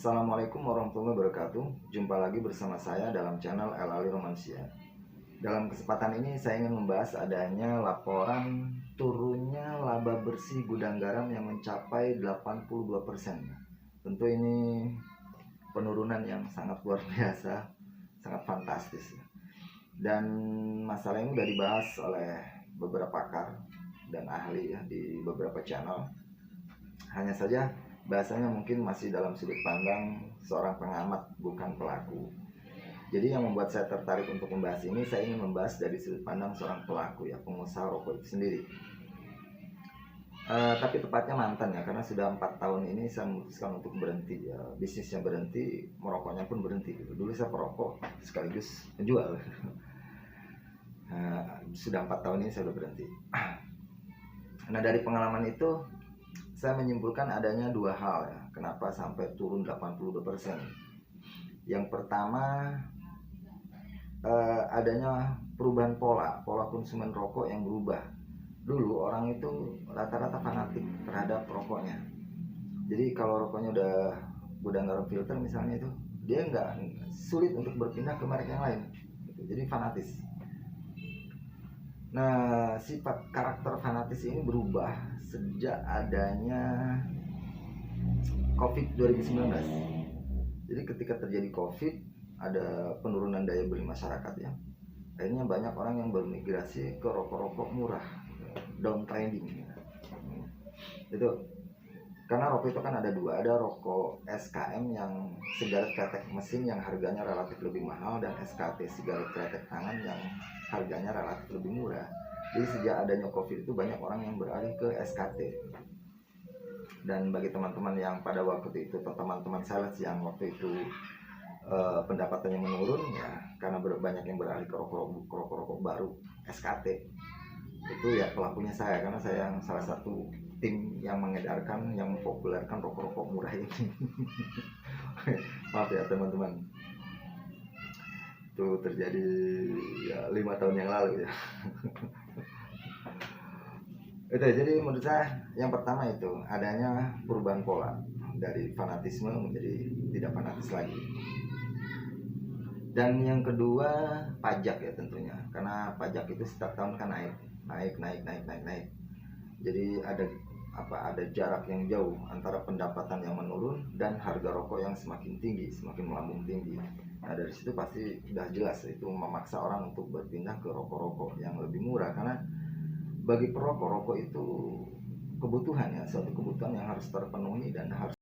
Assalamualaikum warahmatullahi wabarakatuh. Jumpa lagi bersama saya dalam channel El Ali Romansia. Dalam kesempatan ini saya ingin membahas adanya laporan turunnya laba bersih gudang garam yang mencapai 82%. Tentu ini penurunan yang sangat luar biasa, sangat fantastis. Dan masalah ini sudah dibahas oleh beberapa pakar dan ahli di beberapa channel. Hanya saja bahasanya mungkin masih dalam sudut pandang seorang pengamat, bukan pelaku. Jadi yang membuat saya tertarik untuk membahas ini, saya ingin membahas dari sudut pandang seorang pelaku, ya, pengusaha rokok itu sendiri. Tapi tepatnya mantan, ya, karena sudah 4 tahun ini saya memutuskan untuk berhenti, ya, bisnisnya berhenti, merokoknya pun berhenti. Dulu saya perokok sekaligus penjual. Sudah 4 tahun ini saya sudah berhenti. Nah, dari pengalaman itu saya menyimpulkan adanya dua hal, ya, kenapa sampai turun 82%. Yang pertama, adanya perubahan pola konsumen rokok yang berubah. Dulu orang itu rata-rata fanatik terhadap rokoknya. Jadi kalau rokoknya udah garam filter misalnya, itu dia nggak sulit untuk berpindah ke merek yang lain. Jadi fanatis. Nah, sifat karakter fanatis ini berubah sejak adanya COVID 2019. Jadi ketika terjadi COVID, ada penurunan daya beli masyarakat, ya. Akhirnya banyak orang yang bermigrasi ke rokok-rokok murah, down trending. Itu karena rokok itu kan ada dua, ada rokok SKM yang sigaret kretek mesin yang harganya relatif lebih mahal, dan SKT sigaret kretek tangan yang harganya relatif lebih murah. Jadi sejak adanya COVID itu banyak orang yang beralih ke SKT. Dan bagi teman-teman yang pada waktu itu, atau teman-teman sales yang waktu itu pendapatannya menurun, ya, karena banyak yang beralih ke rokok-rokok baru SKT, itu ya pelakunya saya, karena saya yang salah satu tim yang mengedarkan, yang mempopulerkan rokok-rokok murah ini. Maaf ya teman-teman, itu terjadi ya 5 tahun yang lalu, ya. Itu jadi menurut saya yang pertama itu adanya perubahan pola dari fanatisme menjadi tidak fanatis lagi. Dan yang kedua pajak, ya, tentunya, karena pajak itu setiap tahun kan naik. Jadi ada jarak yang jauh antara pendapatan yang menurun dan harga rokok yang semakin tinggi, semakin melambung tinggi. Nah, dari situ pasti sudah jelas itu memaksa orang untuk berpindah ke rokok-rokok yang lebih murah, karena bagi perokok, rokok itu kebutuhan, ya, suatu kebutuhan yang harus terpenuhi dan harus